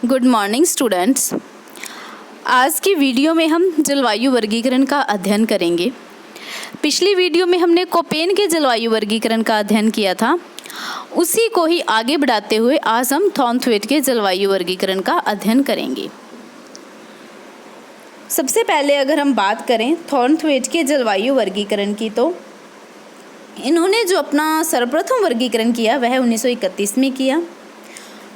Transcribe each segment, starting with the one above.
Good morning students. आज की video में हम जलवायु वर्गीकरण का अध्ययन करेंगे। पिछली वीडियो में हमने कोपेन के जलवायु वर्गीकरण का अध्ययन किया था। उसी को ही आगे बढ़ाते हुए आज हम थॉर्नथवेट के जलवायु वर्गीकरण का अध्ययन करेंगे। सबसे पहले अगर हम बात करें थॉर्नथवेट के जलवायु वर्गीकरण की, तो इन्होंने जो अपना सर्वप्रथम वर्गीकरण किया वह 1931 में किया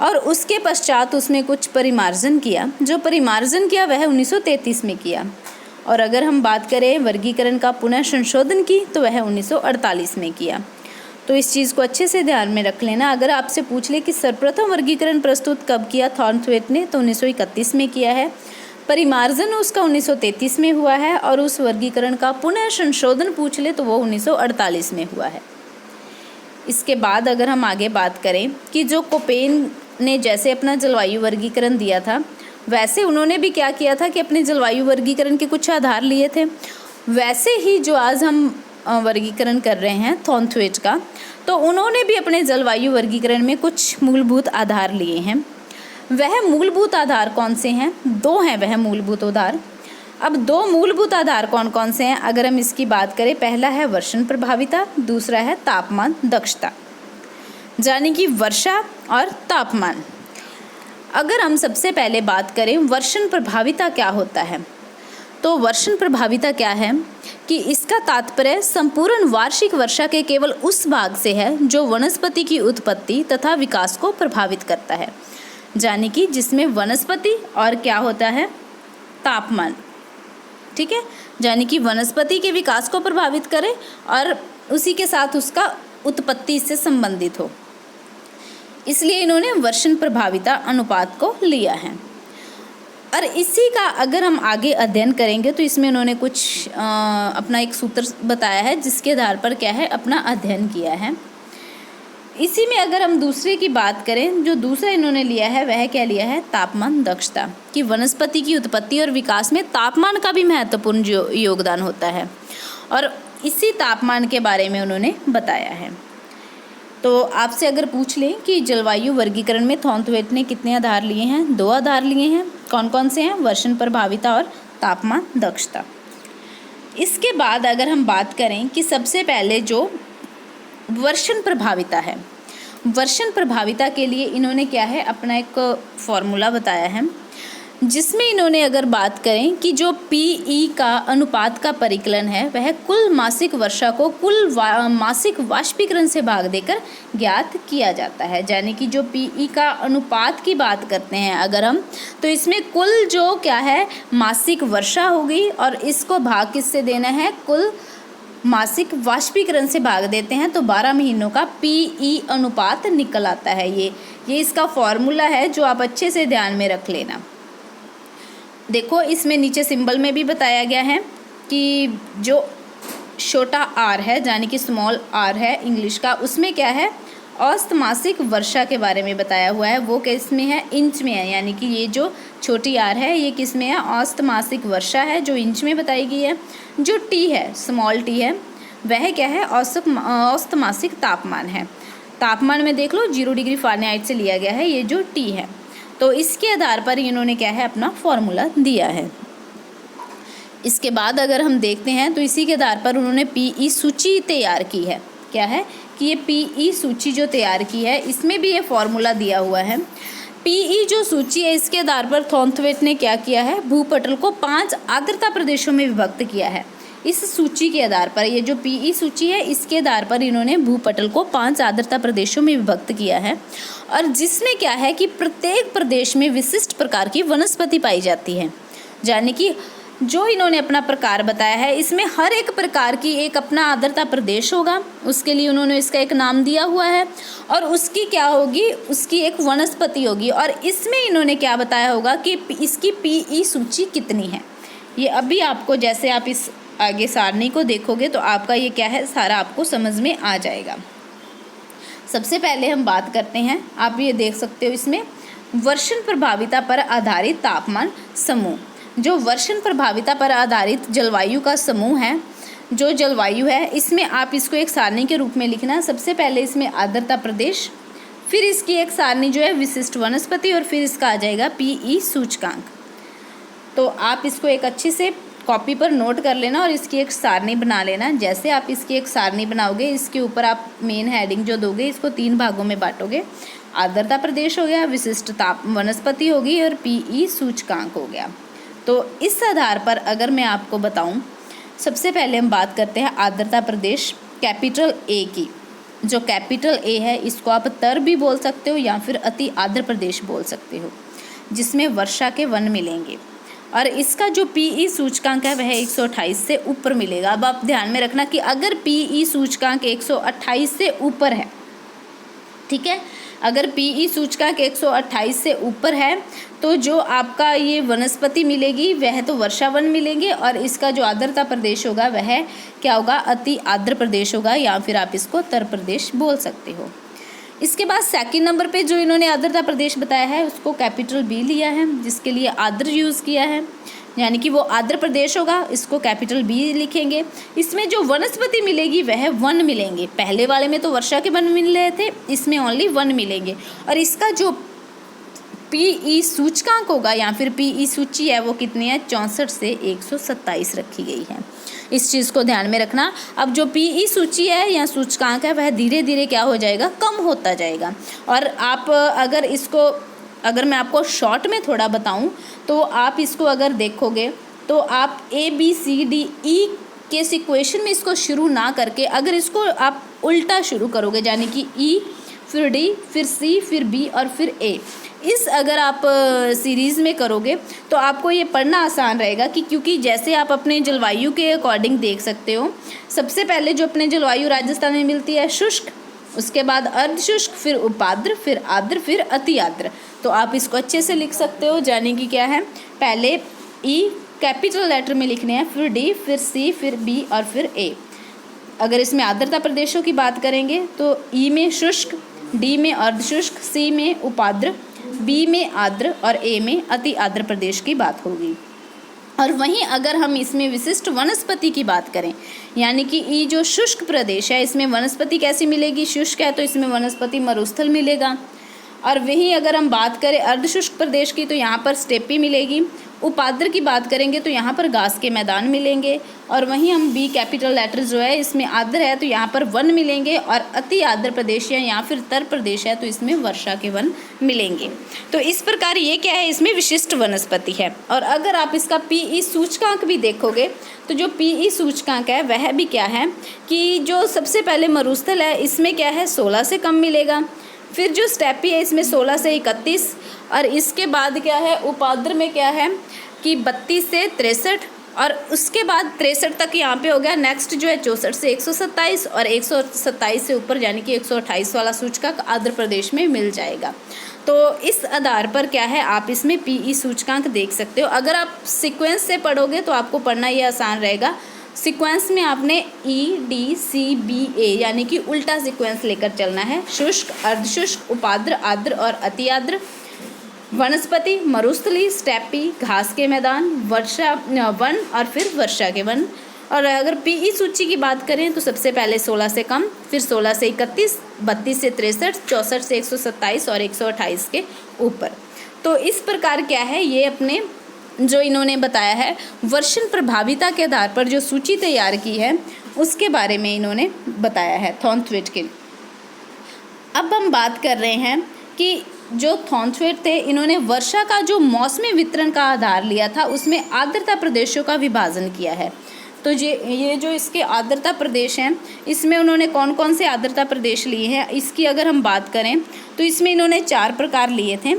और उसके पश्चात उसमें कुछ परिमार्जन किया। जो परिमार्जन किया वह 1933 में किया। और अगर हम बात करें वर्गीकरण का पुनः संशोधन की, तो वह 1948 में किया। तो इस चीज़ को अच्छे से ध्यान में रख लेना। अगर आपसे पूछ ले कि सर्वप्रथम वर्गीकरण प्रस्तुत कब किया थॉर्नथवेट ने, तो 1931 में किया है। परिमार्जन उसका 1933 में हुआ है और उस वर्गीकरण का पुनः संशोधन पूछ ले तो वो 1948 में हुआ है। इसके बाद अगर हम आगे बात करें कि जो कोपेन ने जैसे अपना जलवायु वर्गीकरण दिया था, वैसे उन्होंने भी क्या किया था कि अपने जलवायु वर्गीकरण के कुछ आधार लिए थे। वैसे ही जो आज हम वर्गीकरण कर रहे हैं थॉर्नथवेट का, तो उन्होंने भी अपने जलवायु वर्गीकरण में कुछ मूलभूत आधार लिए हैं। वह मूलभूत आधार कौन से हैं? दो हैं वह मूलभूत आधार। अब दो मूलभूत आधार कौन कौन से हैं अगर हम इसकी बात करें, पहला है वर्षण प्रभाविता, दूसरा है तापमान दक्षता, यानी कि वर्षा और तापमान। अगर हम सबसे पहले बात करें वर्षण प्रभाविता क्या होता है, तो वर्षण प्रभाविता क्या है कि इसका तात्पर्य संपूर्ण वार्षिक वर्षा के केवल उस भाग से है जो वनस्पति की उत्पत्ति तथा विकास को प्रभावित करता है, यानी कि जिसमें वनस्पति और क्या होता है, तापमान। ठीक है, यानी कि वनस्पति के विकास को प्रभावित करे और उसी के साथ उसका उत्पत्ति से संबंधित हो, इसलिए इन्होंने वर्षण प्रभाविता अनुपात को लिया है। और इसी का अगर हम आगे अध्ययन करेंगे तो इसमें इन्होंने कुछ अपना एक सूत्र बताया है जिसके आधार पर क्या है अपना अध्ययन किया है। इसी में अगर हम दूसरे की बात करें, जो दूसरा इन्होंने लिया है वह क्या लिया है, तापमान दक्षता, कि वनस्पति की उत्पत्ति और विकास में तापमान का भी महत्वपूर्ण योगदान होता है और इसी तापमान के बारे में उन्होंने बताया है। तो आपसे अगर पूछ लें कि जलवायु वर्गीकरण में थॉर्नथवेट ने कितने आधार लिए हैं, दो आधार लिए हैं। कौन कौन से हैं? वर्षण प्रभाविता और तापमान दक्षता। इसके बाद अगर हम बात करें कि सबसे पहले जो वर्षण प्रभाविता है, वर्षण प्रभाविता के लिए इन्होंने क्या है अपना एक फॉर्मूला बताया है, जिसमें इन्होंने अगर बात करें कि जो पीई का अनुपात का परिकलन है वह कुल मासिक वर्षा को कुल मासिक वाष्पीकरण से भाग देकर ज्ञात किया जाता है। यानी कि जो पीई का अनुपात की बात करते हैं अगर हम, तो इसमें कुल जो क्या है मासिक वर्षा होगी और इसको भाग किससे देना है, कुल मासिक वाष्पीकरण से भाग देते हैं, तो 12 महीनों का पीई अनुपात निकल आता है। ये इसका फॉर्मूला है जो आप अच्छे से ध्यान में रख लेना। देखो इसमें नीचे सिंबल में भी बताया गया है कि जो छोटा आर है यानी कि स्मॉल आर है इंग्लिश का, उसमें क्या है औसत मासिक वर्षा के बारे में बताया हुआ है। वो किस में है, इंच में है, यानी कि ये जो छोटी आर है ये किस में है, औसत मासिक वर्षा है जो इंच में बताई गई है। जो टी है, स्मॉल टी है, वह क्या है, औसत मासिक तापमान है। तापमान में देख लो 0 डिग्री फ़ारेनहाइट से लिया गया है ये जो टी है। तो इसके आधार पर इन्होंने क्या है अपना फॉर्मूला दिया है। इसके बाद अगर हम देखते हैं तो इसी के आधार पर उन्होंने पीई सूची तैयार की है। क्या है कि ये पीई सूची जो तैयार की है इसमें भी ये फॉर्मूला दिया हुआ है। पीई जो सूची है इसके आधार पर थॉर्नथवेट ने क्या किया है, भूपटल को 5 आर्द्रता प्रदेशों में विभक्त किया है। इस सूची के आधार पर, ये जो पीई सूची है इसके आधार पर इन्होंने भूपटल को 5 आर्द्रता प्रदेशों में विभक्त किया है और जिसमें क्या है कि प्रत्येक प्रदेश में विशिष्ट प्रकार की वनस्पति पाई जाती है। यानी कि जो इन्होंने अपना प्रकार बताया है इसमें हर एक प्रकार की एक अपना आर्द्रता प्रदेश होगा, उसके लिए उन्होंने इसका एक नाम दिया हुआ है और उसकी क्या होगी, उसकी एक वनस्पति होगी और इसमें इन्होंने क्या बताया होगा कि इसकी पीई सूची कितनी है। ये अभी आपको, जैसे आप इस आगे सारणी को देखोगे तो आपका ये क्या है सारा आपको समझ में आ जाएगा। सबसे पहले हम बात करते हैं, आप ये देख सकते हो इसमें वर्षण प्रभाविता पर आधारित तापमान समूह। जो वर्षण प्रभाविता पर आधारित जलवायु का समूह है, जो जलवायु है, इसमें आप इसको एक सारणी के रूप में लिखना। सबसे पहले इसमें आर्द्रता प्रदेश, फिर इसकी एक सारणी जो है विशिष्ट वनस्पति, और फिर इसका आ जाएगा पीई सूचकांक। तो आप इसको एक अच्छी से कॉपी पर नोट कर लेना और इसकी एक सारणी बना लेना। जैसे आप इसकी एक सारणी बनाओगे, इसके ऊपर आप मेन हेडिंग जो दोगे, इसको 3 भागों में बांटोगे। आर्द्रता प्रदेश हो गया, विशिष्ट ताप वनस्पति होगी, और पीई सूचकांक हो गया। तो इस आधार पर अगर मैं आपको बताऊं, सबसे पहले हम बात करते हैं आर्द्रता प्रदेश कैपिटल ए की। जो कैपिटल ए है, इसको आप तर भी बोल सकते हो या फिर अति आर्द्र प्रदेश बोल सकते हो, जिसमें वर्षा के वन मिलेंगे। और इसका जो पीई सूचकांक है वह 128 से ऊपर मिलेगा। अब आप ध्यान में रखना कि अगर पीई सूचकांक 128 से ऊपर है, ठीक है, अगर पीई सूचकांक 128 से ऊपर है तो जो आपका ये वनस्पति मिलेगी वह तो वर्षा वन मिलेंगे, और इसका जो आर्द्रता प्रदेश होगा वह क्या होगा, अति आर्द्र प्रदेश होगा, या फिर आप इसको तर प्रदेश बोल सकते हो। इसके बाद सेकंड नंबर पे जो इन्होंने आर्द्रता प्रदेश बताया है उसको कैपिटल बी लिया है, जिसके लिए आर्द्र यूज़ किया है, यानी कि वो आर्द्र प्रदेश होगा, इसको कैपिटल बी लिखेंगे। इसमें जो वनस्पति मिलेगी वह वन मिलेंगे। पहले वाले में तो वर्षा के वन मिल रहे थे, इसमें ओनली वन मिलेंगे। और इसका जो पीई सूचकांक होगा या फिर पीई सूची है वो कितनी है, 64 से 127 रखी गई है। इस चीज़ को ध्यान में रखना। अब जो पीई सूची है या सूचकांक है वह धीरे धीरे क्या हो जाएगा, कम होता जाएगा। और आप अगर मैं आपको शॉर्ट में थोड़ा बताऊं तो आप इसको अगर देखोगे तो आप ABCDE के इक्वेशन में इसको शुरू ना करके अगर इसको आप उल्टा शुरू करोगे, यानी कि E फिर D फिर C फिर B और फिर A, इस अगर आप सीरीज़ में करोगे तो आपको ये पढ़ना आसान रहेगा कि क्योंकि जैसे आप अपने जलवायु के अकॉर्डिंग देख सकते हो, सबसे पहले जो अपने जलवायु राजस्थान में मिलती है शुष्क, उसके बाद अर्धशुष्क, फिर उपाद्र, फिर आर्द्र, फिर अति आर्द्र। तो आप इसको अच्छे से लिख सकते हो, यानी कि क्या है, पहले E कैपिटल लेटर में लिखने हैं, फिर D फिर C फिर B और फिर A। अगर इसमें आर्द्रता प्रदेशों की बात करेंगे तो E में शुष्क, D में अर्धशुष्क, C में उपाद्र, B में आर्द्र और A में अति आर्द्र प्रदेश की बात होगी। और वहीं अगर हम इसमें विशिष्ट वनस्पति की बात करें, यानी कि ई जो शुष्क प्रदेश है इसमें वनस्पति कैसी मिलेगी, शुष्क है तो इसमें वनस्पति मरुस्थल मिलेगा। और वहीं अगर हम बात करें अर्धशुष्क प्रदेश की तो यहाँ पर स्टेपी मिलेगी। उपाद्र की बात करेंगे तो यहाँ पर घास के मैदान मिलेंगे। और वहीं हम बी कैपिटल लेटर जो है इसमें आर्द्र है तो यहाँ पर वन मिलेंगे, और अति आर्द्र प्रदेश है या फिर तर प्रदेश है तो इसमें वर्षा के वन मिलेंगे। तो इस प्रकार ये क्या है, इसमें विशिष्ट वनस्पति है। और अगर आप इसका पीई सूचकांक भी देखोगे तो जो पीई सूचकांक है वह भी क्या है कि जो सबसे पहले मरुस्थल है इसमें क्या है 16 से कम मिलेगा, फिर जो स्टेपी है इसमें 16 से 31, और इसके बाद क्या है उपाद्र में क्या है कि 32 से 63, और उसके बाद 63 तक यहाँ पे हो गया। नेक्स्ट जो है 64 से 127 और 127 से ऊपर यानी कि 128 वाला सूचकांक आर्द्र प्रदेश में मिल जाएगा। तो इस आधार पर क्या है आप इसमें पीई सूचकांक देख सकते हो। अगर आप सीक्वेंस से पढ़ोगे तो आपको पढ़ना ये आसान रहेगा। सीक्वेंस में आपने EDCBA यानी कि उल्टा सीक्वेंस लेकर चलना है। शुष्क, अर्धशुष्क, उपाद्र, आर्द्र और अति आर्द्र, वनस्पति, मरुस्थली, स्टेपी, घास के मैदान, वर्षा वन और फिर वर्षा के वन। और अगर पीई सूची की बात करें तो सबसे पहले 16 से कम, फिर 16 से 31, 32 से 63, 64 से 127 और 128 के ऊपर। तो इस प्रकार क्या है ये अपने जो इन्होंने बताया है वर्षण प्रभाविता के आधार पर जो सूची तैयार की है उसके बारे में इन्होंने बताया है थॉर्नथवेट। अब हम बात कर रहे हैं कि जो थॉर्नथवेट थे इन्होंने वर्षा का जो मौसमी वितरण का आधार लिया था उसमें आर्द्रता प्रदेशों का विभाजन किया है। तो ये जो इसके आर्द्रता प्रदेश हैं इसमें उन्होंने कौन कौन से आर्द्रता प्रदेश लिए हैं इसकी अगर हम बात करें तो इसमें इन्होंने 4 प्रकार लिए थे,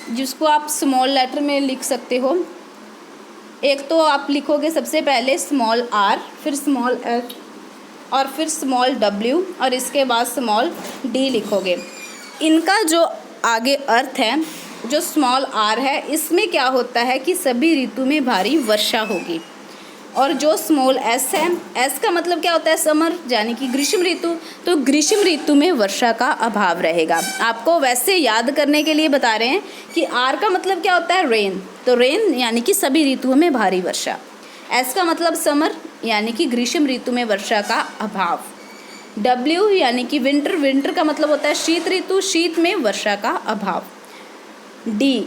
जिसको आप स्मॉल लेटर में लिख सकते हो। एक तो आप लिखोगे सबसे पहले स्मॉल r, फिर स्मॉल h और फिर स्मॉल w और इसके बाद स्मॉल d लिखोगे। इनका जो आगे अर्थ है, जो स्मॉल r है इसमें क्या होता है कि सभी ऋतु में भारी वर्षा होगी, और जो स्मॉल s है, s का मतलब क्या होता है समर यानी कि ग्रीष्म ऋतु, तो ग्रीष्म ऋतु में वर्षा का अभाव रहेगा। आपको वैसे याद करने के लिए बता रहे हैं कि r का मतलब क्या होता है रेन, तो रेन यानी कि सभी ऋतुओं में भारी वर्षा। s का मतलब समर यानी कि ग्रीष्म ऋतु में वर्षा का अभाव। W यानी कि विंटर, विंटर का मतलब होता है शीत ऋतु, शीत में वर्षा का अभाव। D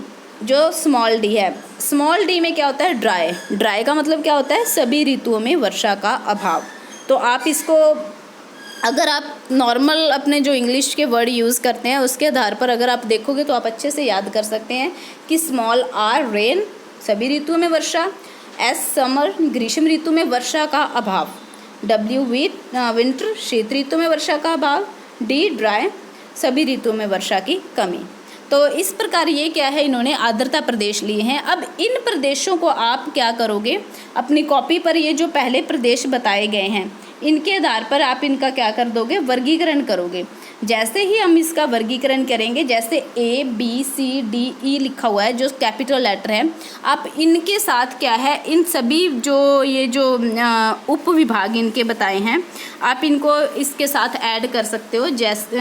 जो स्मॉल डी है, स्मॉल डी में क्या होता है, ड्राई, ड्राई का मतलब क्या होता है, सभी ऋतुओं में वर्षा का अभाव। तो आप इसको अगर आप नॉर्मल अपने जो इंग्लिश के वर्ड यूज़ करते हैं उसके आधार पर अगर आप देखोगे तो आप अच्छे से याद कर सकते हैं कि स्मॉल आर रेन, सभी ऋतुओं में वर्षा, एस समर, ग्रीष्म ऋतु में वर्षा का अभाव, W विंटर, शीत ऋतु में वर्षा का अभाव, D ड्राई, सभी ऋतुओं में वर्षा की कमी। तो इस प्रकार ये क्या है, इन्होंने आर्द्रता प्रदेश लिए हैं। अब इन प्रदेशों को आप क्या करोगे, अपनी कॉपी पर ये जो पहले प्रदेश बताए गए हैं इनके आधार पर आप इनका क्या कर दोगे, वर्गीकरण करोगे। जैसे ही हम इसका वर्गीकरण करेंगे, जैसे A B C D E लिखा हुआ है जो कैपिटल लेटर है, आप इनके साथ क्या है, इन सभी जो ये जो उप विभाग इनके बताए हैं आप इनको इसके साथ ऐड कर सकते हो। जैसे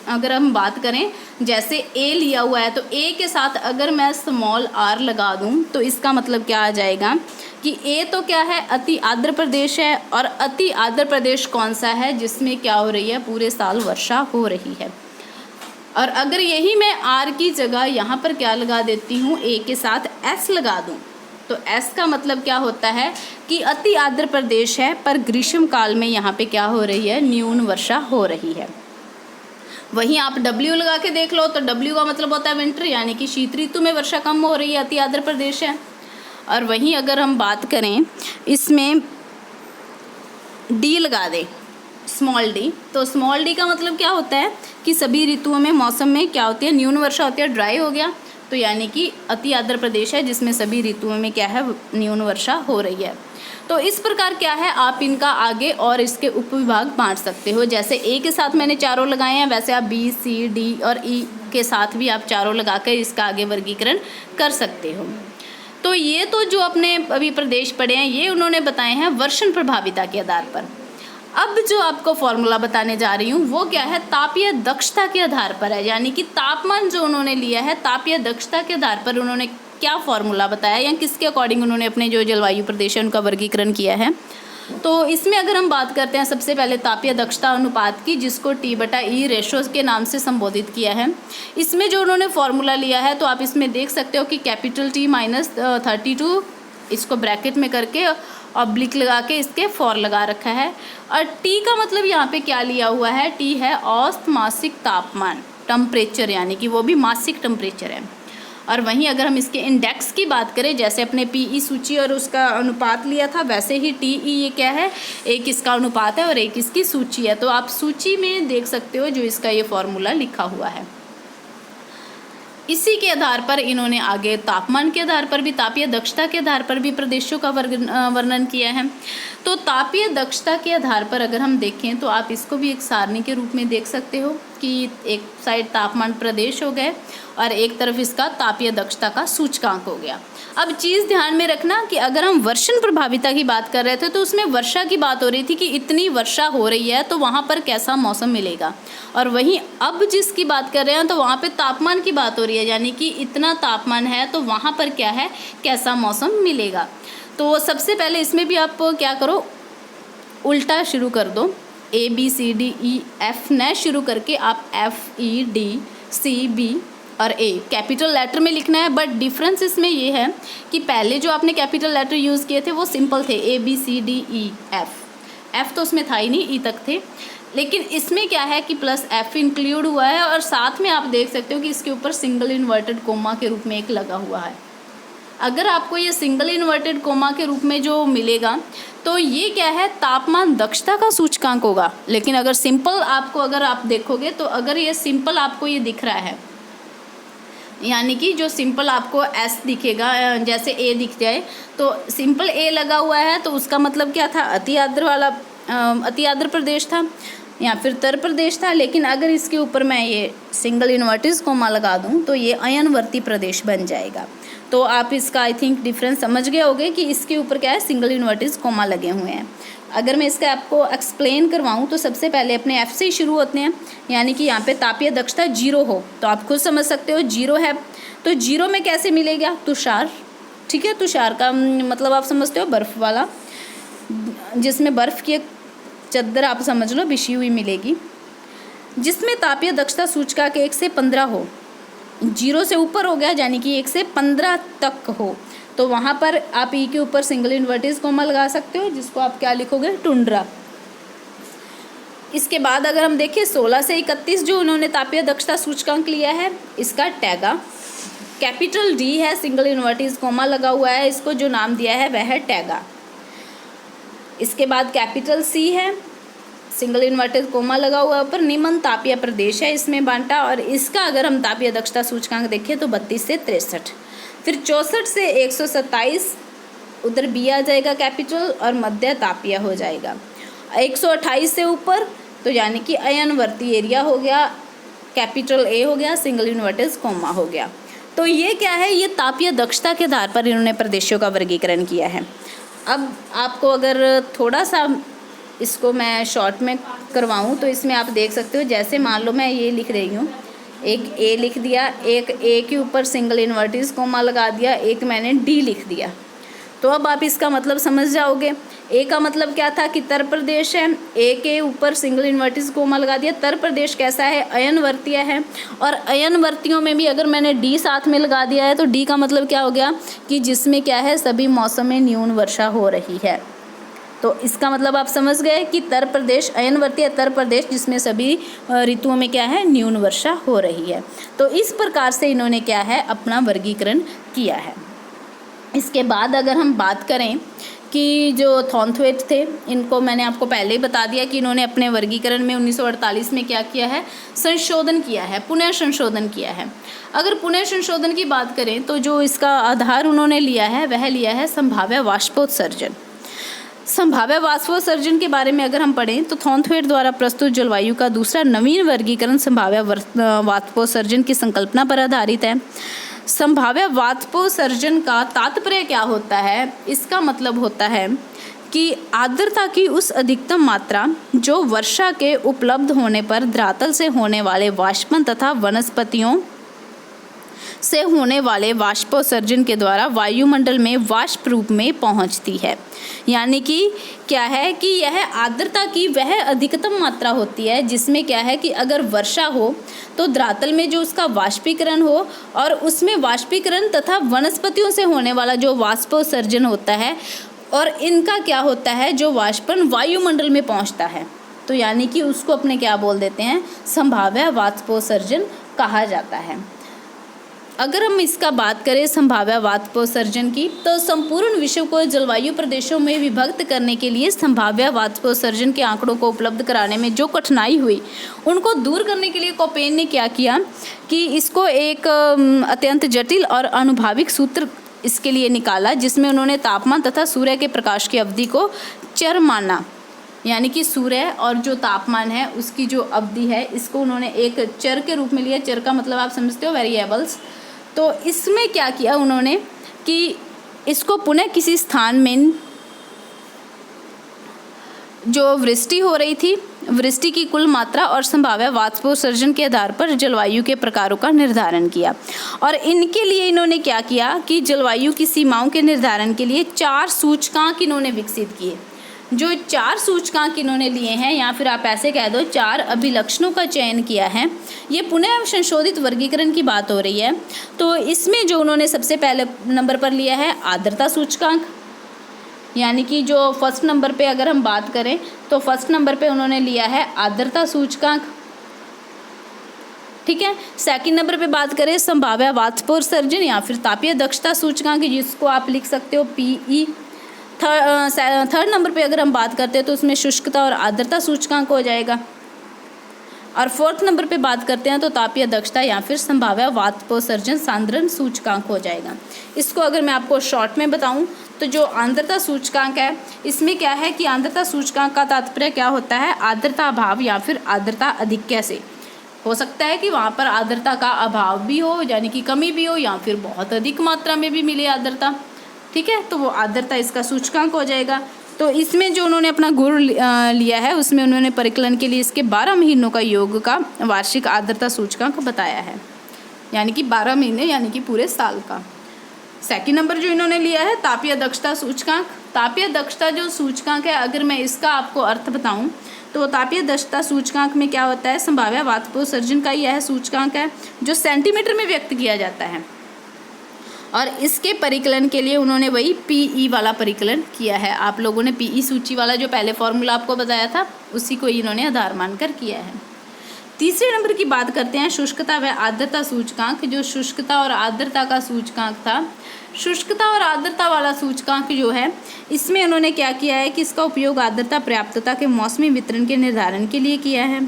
अगर हम बात करें, जैसे A लिया हुआ है तो A के साथ अगर मैं स्मॉल r लगा दूं तो इसका मतलब क्या आ जाएगा कि A तो क्या है, अति आर्द्र प्रदेश है, और अति आर्द्र प्रदेश कौन सा है, जिसमें क्या हो रही है, पूरे साल वर्षा हो रही है। और अगर यही मैं R की जगह यहाँ पर क्या लगा देती हूँ, A के साथ S लगा दूँ, तो S का मतलब क्या होता है कि अति आर्द्र प्रदेश है पर ग्रीष्म काल में यहाँ पे क्या हो रही है, न्यून वर्षा हो रही है। वहीं आप W लगा के देख लो तो W का मतलब होता है विंटर, यानी कि शीत ऋतु में वर्षा कम हो रही है, अति आर्द्र प्रदेश है। और वहीं अगर हम बात करें इसमें D लगा दें, स्मॉल D, तो स्मॉल D का मतलब क्या होता है कि सभी ऋतुओं में मौसम में क्या होती है, न्यून वर्षा होती है, ड्राई हो गया, तो यानी कि अति आर्द्र प्रदेश है जिसमें सभी ऋतुओं में क्या है, न्यून वर्षा हो रही है। तो इस प्रकार क्या है, आप इनका आगे और इसके उपविभाग बांट सकते हो। जैसे A के साथ मैंने चारों लगाए हैं, वैसे आप B C D और E के साथ भी आप चारों लगाकर इसका आगे वर्गीकरण कर सकते हो। तो ये तो जो अपने अभी प्रदेश पढ़े हैं ये उन्होंने बताए हैं वर्षण प्रभाविता के आधार पर। अब जो आपको फॉर्मूला बताने जा रही हूँ वो क्या है, तापीय दक्षता के आधार पर है, यानी कि तापमान जो उन्होंने लिया है तापीय दक्षता के आधार पर उन्होंने क्या फॉर्मूला बताया या किसके अकॉर्डिंग उन्होंने अपने जो जलवायु प्रदेश है उनका वर्गीकरण किया है। तो इसमें अगर हम बात करते हैं सबसे पहले तापीय दक्षता अनुपात की, जिसको T/E रेशो के नाम से संबोधित किया है। इसमें जो उन्होंने फॉर्मूला लिया है तो आप इसमें देख सकते हो कि कैपिटल T -32 इसको ब्रैकेट में करके ऑब्लिक लगा के इसके फॉर लगा रखा है। और T का मतलब यहाँ पे क्या लिया हुआ है, T है औसत मासिक तापमान, टेम्परेचर, यानी कि वो भी मासिक टेम्परेचर है। और वहीं अगर हम इसके इंडेक्स की बात करें, जैसे अपने PE सूची और उसका अनुपात लिया था, वैसे ही TE ये क्या है, एक इसका अनुपात है और एक इसकी सूची है। तो आप सूची में देख सकते हो जो इसका ये फॉर्मूला लिखा हुआ है। इसी के आधार पर इन्होंने आगे तापमान के आधार पर भी, तापीय दक्षता के आधार पर भी प्रदेशों का वर्णन किया है। तो तापीय दक्षता के आधार पर अगर हम देखें तो आप इसको भी एक सारणी के रूप में देख सकते हो कि एक साइड तापमान प्रदेश हो गए और एक तरफ इसका तापीय दक्षता का सूचकांक हो गया। अब चीज़ ध्यान में रखना कि अगर हम वर्षण प्रभाविता की बात कर रहे थे तो उसमें वर्षा की बात हो रही थी कि इतनी वर्षा हो रही है तो वहाँ पर कैसा मौसम मिलेगा, और वहीं अब जिसकी बात कर रहे हैं तो वहाँ पे तापमान की बात हो रही है, यानी कि इतना तापमान है तो वहाँ पर क्या है, कैसा मौसम मिलेगा। तो सबसे पहले इसमें भी आप क्या करो, उल्टा शुरू कर दो, ABCDEF न शुरू करके आप FEDCB और A कैपिटल लेटर में लिखना है। बट डिफरेंस इसमें ये है कि पहले जो आपने कैपिटल लेटर यूज़ किए थे वो सिंपल थे, ABCDEF, F तो उसमें था ही नहीं, E तक थे, लेकिन इसमें क्या है कि प्लस F इंक्लूड हुआ है और साथ में आप देख सकते हो कि इसके ऊपर सिंगल इन्वर्टेड कोमा के रूप में एक लगा हुआ है। अगर आपको ये सिंगल इन्वर्टेड कोमा के रूप में जो मिलेगा तो ये क्या है, तापमान दक्षता का सूचकांक होगा। लेकिन अगर सिंपल आपको अगर आप देखोगे तो अगर ये सिंपल आपको ये दिख रहा है, यानी कि जो सिंपल आपको S दिखेगा, जैसे A दिख जाए तो सिंपल A लगा हुआ है तो उसका मतलब क्या था, अति आर्द्र वाला अति आर्द्र प्रदेश था या फिर तर प्रदेश था। लेकिन अगर इसके ऊपर मैं ये सिंगल इन्वर्टेड कोमा लगा दूं तो ये अयनवर्ती प्रदेश बन जाएगा। तो आप इसका आई थिंक डिफरेंस समझ गए होंगे कि इसके ऊपर क्या है, सिंगल इन्वर्टेड कोमा लगे हुए हैं। अगर मैं इसका आपको एक्सप्लेन करवाऊं तो सबसे पहले अपने F से ही शुरू होते हैं, यानी कि यहाँ पे तापीय दक्षता 0 हो तो आप खुद समझ सकते हो 0 है तो 0 में कैसे मिलेगा, तुषार, ठीक है। तुषार का मतलब आप समझते हो बर्फ़ वाला, जिसमें बर्फ़ की चद्दर आप समझ लो बिछी हुई मिलेगी, जिसमें तापीय दक्षता सूचकांक 1 से 15 हो, 0 से ऊपर हो गया यानी कि 1 से 15 तक हो, तो वहाँ पर आप ई के ऊपर सिंगल इन्वर्टेड कोमा लगा सकते हो, जिसको आप क्या लिखोगे, टुंड्रा। इसके बाद अगर हम देखें 16 से 31 जो उन्होंने तापीय दक्षता सूचकांक लिया है, इसका टैगा कैपिटल डी है, सिंगल इन्वर्टेड कोमा लगा हुआ है, इसको जो नाम दिया है वह है टैगा। इसके बाद कैपिटल सी है, सिंगल इन्वर्टेड कोमा लगा हुआ है ऊपर, निम्न तापीय प्रदेश है इसमें बांटा, और इसका अगर हम तापीय दक्षता सूचकांक देखें तो 32 से 63। फिर 64 से 127 उधर बी आ जाएगा कैपिटल, और मध्य तापीय हो जाएगा। 128 से ऊपर तो यानी कि अयनवर्ती एरिया हो गया, कैपिटल ए हो गया, सिंगल इन्वर्टेड कोमा हो गया। तो ये क्या है, ये तापीय दक्षता के आधार पर इन्होंने प्रदेशों का वर्गीकरण किया है। अब आपको अगर थोड़ा सा इसको मैं शॉर्ट में करवाऊँ तो इसमें आप देख सकते हो, जैसे मान लो मैं ये लिख रही हूँ, एक ए लिख दिया, एक ए के ऊपर सिंगल इन्वर्टेड कोमा लगा दिया, एक मैंने डी लिख दिया, तो अब आप इसका मतलब समझ जाओगे। ए का मतलब क्या था कि उत्तर प्रदेश है, ए के ऊपर सिंगल इन्वर्टेड कोमा लगा दिया। उत्तर प्रदेश कैसा है, अयनवर्तीय है, और अयनवर्तियों में भी अगर मैंने डी साथ में लगा दिया है तो डी का मतलब क्या हो गया कि जिसमें क्या है, सभी मौसम में न्यून वर्षा हो रही है। तो इसका मतलब आप समझ गए कि उत्तर प्रदेश अयनवर्तीय उत्तर प्रदेश जिसमें सभी ऋतुओं में क्या है, न्यून वर्षा हो रही है। तो इस प्रकार से इन्होंने क्या है, अपना वर्गीकरण किया है। इसके बाद अगर हम बात करें कि जो थॉर्नथवेट थे, इनको मैंने आपको पहले ही बता दिया कि इन्होंने अपने वर्गीकरण में 1948 में क्या किया है, संशोधन किया है, पुनः संशोधन किया है। अगर पुनः संशोधन की बात करें तो जो इसका आधार उन्होंने लिया है वह लिया है संभाव्य वाष्पोत्सर्जन। संभाव्य वाष्पोत्सर्जन के बारे में अगर हम पढ़ें तो थॉर्नथवेट द्वारा प्रस्तुत जलवायु का दूसरा नवीन वर्गीकरण संभाव्य वाष्पोत्सर्जन की संकल्पना पर आधारित है। संभाव्य वाष्पोत्सर्जन का तात्पर्य क्या होता है, इसका मतलब होता है कि आर्द्रता की उस अधिकतम मात्रा जो वर्षा के उपलब्ध होने पर धरातल से होने वाले वाष्पन तथा वनस्पतियों से होने वाले वाष्पोत्सर्जन के द्वारा वायुमंडल में वाष्प रूप में पहुंचती है। यानी कि क्या है कि यह आर्द्रता की वह अधिकतम मात्रा होती है जिसमें क्या है कि अगर वर्षा हो तो धरातल में जो उसका वाष्पीकरण हो, और उसमें वाष्पीकरण तथा वनस्पतियों से होने वाला जो वाष्पोत्सर्जन होता है, और इनका क्या होता है, जो वाष्पन वायुमंडल में पहुंचता है, तो यानी कि उसको अपने क्या बोल देते हैं, संभाव्य वाष्पोत्सर्जन कहा जाता है। अगर हम इसका बात करें संभाव्य वाष्पोत्सर्जन की, तो संपूर्ण विश्व को जलवायु प्रदेशों में विभक्त करने के लिए संभाव्य वाष्पोत्सर्जन के आंकड़ों को उपलब्ध कराने में जो कठिनाई हुई, उनको दूर करने के लिए कोपेन ने क्या किया कि इसको एक अत्यंत जटिल और अनुभाविक सूत्र इसके लिए निकाला, जिसमें उन्होंने तापमान तथा सूर्य के प्रकाश की अवधि को चर माना। यानी कि सूर्य और जो तापमान है उसकी जो अवधि है, इसको उन्होंने एक चर के रूप में लिया। चर का मतलब आप समझते हो, वेरिएबल्स। तो इसमें क्या किया उन्होंने कि इसको पुनः किसी स्थान में जो वृष्टि हो रही थी, वृष्टि की कुल मात्रा और संभाव्य वाष्पोत्सर्जन के आधार पर जलवायु के प्रकारों का निर्धारण किया। और इनके लिए इन्होंने क्या किया कि जलवायु की सीमाओं के निर्धारण के लिए 4 सूचकांक इन्होंने विकसित किए। जो 4 सूचकांक इन्होंने लिए हैं, या फिर आप ऐसे कह दो 4 अभिलक्षणों का चयन किया है। ये पुनः संशोधित वर्गीकरण की बात हो रही है। तो इसमें जो उन्होंने सबसे पहले नंबर पर लिया है आर्द्रता सूचकांक, यानी कि जो फर्स्ट नंबर पे अगर हम बात करें तो फर्स्ट नंबर पे उन्होंने लिया है आर्द्रता सूचकांक, ठीक है। सेकंड नंबर पे बात करें संभाव्य वाष्पोत्सर्जन या फिर तापीय दक्षता सूचकांक, जिसको आप लिख सकते हो PE। थर्ड नंबर पे अगर हम बात करते हैं तो उसमें शुष्कता और आर्द्रता सूचकांक हो जाएगा। और फोर्थ नंबर पे बात करते हैं तो तापीय दक्षता या फिर संभाव्य वाष्पोत्सर्जन सांद्रण सूचकांक हो जाएगा। इसको अगर मैं आपको शॉर्ट में बताऊं तो जो आर्द्रता सूचकांक है, इसमें क्या है कि आर्द्रता सूचकांक का तात्पर्य क्या होता है, आर्द्रता अभाव या फिर आर्द्रता अधिक्य से। हो सकता है कि वहाँ पर आर्द्रता का अभाव भी हो, यानी कि कमी भी हो, या फिर बहुत अधिक मात्रा में भी मिले आर्द्रता, ठीक है। तो वो आर्द्रता इसका सूचकांक हो जाएगा। तो इसमें जो उन्होंने अपना गुण लिया है उसमें उन्होंने परिकलन के लिए इसके 12 महीनों का योग का वार्षिक आर्द्रता सूचकांक बताया है, यानी कि 12 महीने यानी कि पूरे साल का। सेकंड नंबर जो इन्होंने लिया है तापीय दक्षता सूचकांक। तापीय दक्षता जो सूचकांक है, अगर मैं इसका आपको अर्थ बताऊं तो तापीय दक्षता सूचकांक में क्या होता है, संभाव्य वाष्पोत्सर्जन का यह सूचकांक है जो सेंटीमीटर में व्यक्त किया जाता है। और इसके परिकलन के लिए उन्होंने वही पीई वाला परिकलन किया है। आप लोगों ने पीई सूची वाला जो पहले फॉर्मूला आपको बताया था उसी को इन्होंने आधार मानकर किया है। तीसरे नंबर की बात करते हैं शुष्कता व आर्द्रता सूचकांक। जो शुष्कता और आर्द्रता का सूचकांक था, शुष्कता और आर्द्रता वाला सूचकांक जो है, इसमें उन्होंने क्या किया है कि इसका उपयोग आर्द्रता पर्याप्तता के मौसमी वितरण के निर्धारण के लिए किया है।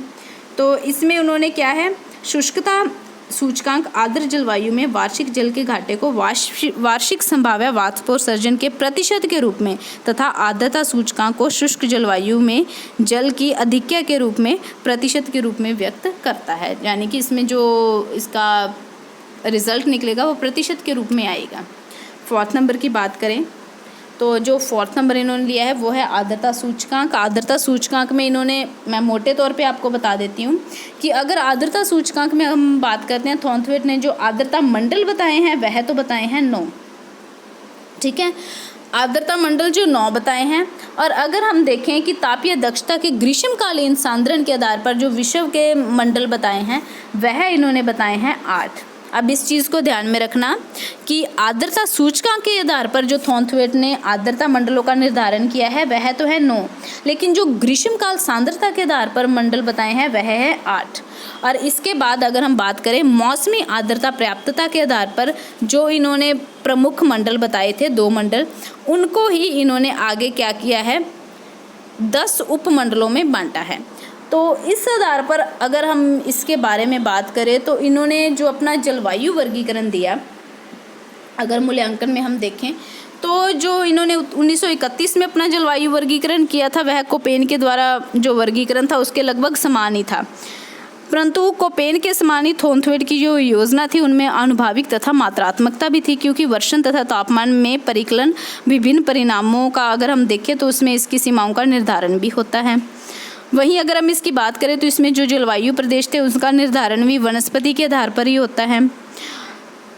तो इसमें उन्होंने क्या है, शुष्कता सूचकांक आर्द्र जलवायु में वार्षिक जल के घाटे को वार्षिक संभाव्य वाष्पोत्सर्जन के प्रतिशत के रूप में तथा आर्द्रता सूचकांक को शुष्क जलवायु में जल की अधिक्य के रूप में प्रतिशत के रूप में व्यक्त करता है। यानी कि इसमें जो इसका रिजल्ट निकलेगा वो प्रतिशत के रूप में आएगा। फोर्थ नंबर की बात करें तो जो फोर्थ नंबर इन्होंने लिया है वो है आर्द्रता सूचकांक। आर्द्रता सूचकांक में इन्होंने, मैं मोटे तौर पे आपको बता देती हूँ कि अगर आर्द्रता सूचकांक में हम बात करते हैं, थॉर्नथवेट ने जो आर्द्रता मंडल बताए हैं वह तो बताए हैं 9, ठीक है, आर्द्रता मंडल जो 9 बताए हैं। और अगर हम देखें कि तापीय दक्षता के ग्रीष्मकालीन सांद्रण के आधार पर जो विश्व के मंडल बताए हैं वह इन्होंने बताए हैं 8। अब इस चीज़ को ध्यान में रखना कि आर्द्रता सूचकांक के आधार पर जो थॉर्नथवेट ने आर्द्रता मंडलों का निर्धारण किया है वह तो है 9, लेकिन जो ग्रीष्मकाल सांद्रता के आधार पर मंडल बताए हैं वह है 8। और इसके बाद अगर हम बात करें मौसमी आर्द्रता पर्याप्तता के आधार पर जो इन्होंने प्रमुख मंडल बताए थे, 2 मंडल, उनको ही इन्होंने आगे क्या किया है, 10 उपमंडलों में बांटा है। तो इस आधार पर अगर हम इसके बारे में बात करें तो इन्होंने जो अपना जलवायु वर्गीकरण दिया, अगर मूल्यांकन में हम देखें तो जो इन्होंने 1931 में अपना जलवायु वर्गीकरण किया था वह कोपेन के द्वारा जो वर्गीकरण था उसके लगभग समान ही था, परंतु कोपेन के समान ही थॉर्नथवेट की जो योजना थी उनमें आनुभाविक तथा मात्रात्मकता भी थी, क्योंकि वर्षण तथा तापमान में परिकलन विभिन्न परिणामों का अगर हम देखें तो उसमें इसकी सीमाओं का निर्धारण भी होता है। वहीं अगर हम इसकी बात करें तो इसमें जो जलवायु प्रदेश थे उसका निर्धारण भी वनस्पति के आधार पर ही होता है।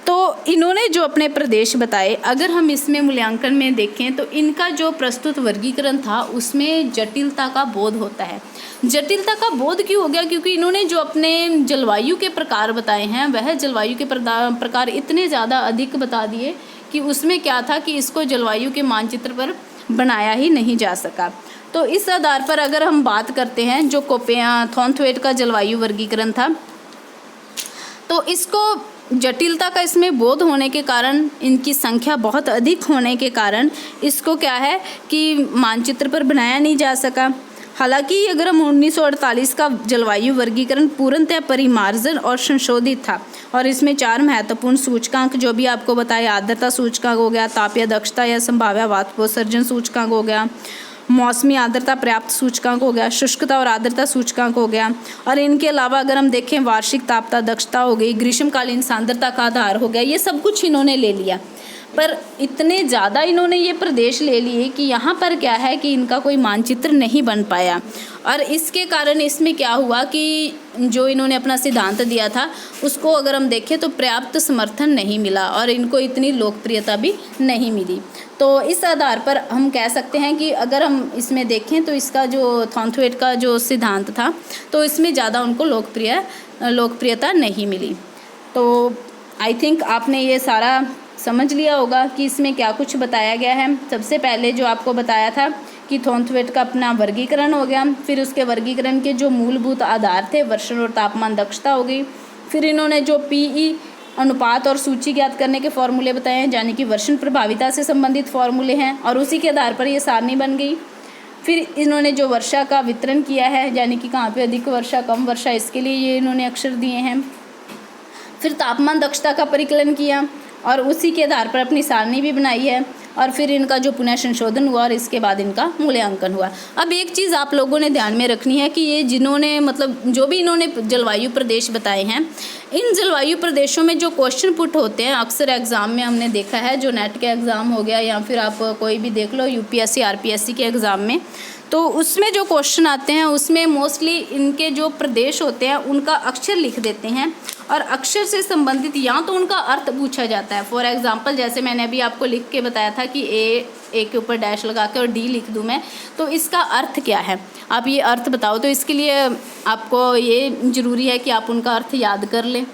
तो इन्होंने जो अपने प्रदेश बताए, अगर हम इसमें मूल्यांकन में देखें तो इनका जो प्रस्तुत वर्गीकरण था उसमें जटिलता का बोध होता है। जटिलता का बोध क्यों हो गया, क्योंकि इन्होंने जो अपने जलवायु के प्रकार बताए हैं वह जलवायु के प्रकार इतने ज़्यादा अधिक बता दिए कि उसमें क्या था कि इसको जलवायु के मानचित्र पर बनाया ही नहीं जा सका। तो इस आधार पर अगर हम बात करते हैं जो थॉर्नथवेट का जलवायु वर्गीकरण था तो इसको जटिलता का इसमें बोध होने के कारण, इनकी संख्या बहुत अधिक होने के कारण इसको क्या है कि मानचित्र पर बनाया नहीं जा सका। हालांकि अगर हम 1948 का जलवायु वर्गीकरण पूर्णतः परिमार्जन और संशोधित था और इसमें 4 महत्वपूर्ण सूचकांक जो भी आपको बताया, आर्द्रता सूचकांक हो गया, तापीय दक्षता या संभाव्य वाष्पोत्सर्जन सूचकांक हो गया, मौसमी आर्द्रता पर्याप्त सूचकांक हो गया, शुष्कता और आर्द्रता सूचकांक हो गया, और इनके अलावा अगर हम देखें वार्षिक तापता दक्षता हो गई, ग्रीष्मकालीन सांद्रता का आधार हो गया, ये सब कुछ इन्होंने ले लिया। पर इतने ज़्यादा इन्होंने ये प्रदेश ले लिए कि यहाँ पर क्या है कि इनका कोई मानचित्र नहीं बन पाया। और इसके कारण इसमें क्या हुआ कि जो इन्होंने अपना सिद्धांत दिया था उसको अगर हम देखें तो पर्याप्त समर्थन नहीं मिला और इनको इतनी लोकप्रियता भी नहीं मिली। तो इस आधार पर हम कह सकते हैं कि अगर हम इसमें देखें तो इसका जो थॉर्नथवेट का जो सिद्धांत था तो इसमें ज़्यादा उनको लोकप्रियता नहीं मिली। तो आई थिंक आपने ये सारा समझ लिया होगा कि इसमें क्या कुछ बताया गया है। सबसे पहले जो आपको बताया था कि थॉर्नथवेट का अपना वर्गीकरण हो गया, फिर उसके वर्गीकरण के जो मूलभूत आधार थे वर्षण और तापमान दक्षता हो गई, फिर इन्होंने जो पीई अनुपात और सूची ज्ञात करने के फॉर्मूले बताए हैं, यानी कि वर्षण प्रभाविता से संबंधित फॉर्मूले हैं और उसी के आधार पर ये सारणी बन गई। फिर इन्होंने जो वर्षा का वितरण किया है, यानी कि कहाँ पे अधिक वर्षा कम वर्षा, इसके लिए ये इन्होंने अक्षर दिए हैं। फिर तापमान दक्षता का परिकलन किया और उसी के आधार पर अपनी सारणी भी बनाई है और फिर इनका जो पुनः संशोधन हुआ और इसके बाद इनका मूल्यांकन हुआ। अब एक चीज़ आप लोगों ने ध्यान में रखनी है कि ये जिन्होंने मतलब जो भी इन्होंने जलवायु प्रदेश बताए हैं, इन जलवायु प्रदेशों में जो क्वेश्चन पुट होते हैं अक्सर एग्ज़ाम में हमने देखा है, जो नेट के एग्ज़ाम हो गया या फिर आप कोई भी देख लो यूपीएससी आरपीएससी के एग्ज़ाम में, तो उसमें जो क्वेश्चन आते हैं उसमें मोस्टली इनके जो प्रदेश होते हैं उनका अक्षर लिख देते हैं और अक्षर से संबंधित या तो उनका अर्थ पूछा जाता है। फॉर एग्जांपल जैसे मैंने अभी आपको लिख के बताया था कि ए के ऊपर डैश लगा के और डी लिख दूं मैं, तो इसका अर्थ क्या है, आप ये अर्थ बताओ। तो इसके लिए आपको ये ज़रूरी है कि आप उनका अर्थ याद कर लें।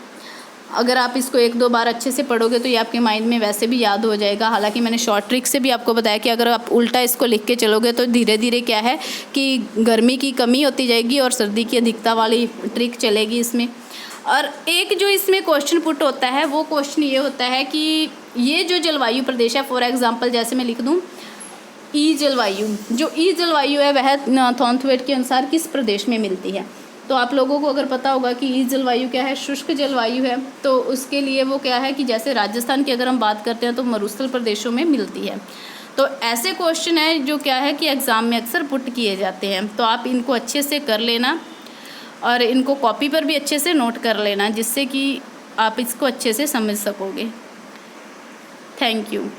अगर आप इसको 1-2 बार अच्छे से पढ़ोगे तो ये आपके माइंड में वैसे भी याद हो जाएगा। हालांकि मैंने शॉर्ट ट्रिक से भी आपको बताया कि अगर आप उल्टा इसको लिख के चलोगे तो धीरे धीरे क्या है कि गर्मी की कमी होती जाएगी और सर्दी की अधिकता वाली ट्रिक चलेगी इसमें। और एक जो इसमें क्वेश्चन पुट होता है वो क्वेश्चन ये होता है कि ये जो जलवायु प्रदेश है, फॉर एग्जाम्पल जैसे मैं लिख दूँ ई जलवायु, जो ई जलवायु है वह थॉर्नथवेट के अनुसार किस प्रदेश में मिलती है। तो आप लोगों को अगर पता होगा कि ई जलवायु क्या है, शुष्क जलवायु है, तो उसके लिए वो क्या है कि जैसे राजस्थान की अगर हम बात करते हैं तो मरुस्थल प्रदेशों में मिलती है। तो ऐसे क्वेश्चन है जो क्या है कि एग्ज़ाम में अक्सर पुट किए जाते हैं। तो आप इनको अच्छे से कर लेना और इनको कॉपी पर भी अच्छे से नोट कर लेना, जिससे कि आप इसको अच्छे से समझ सकोगे। Thank you.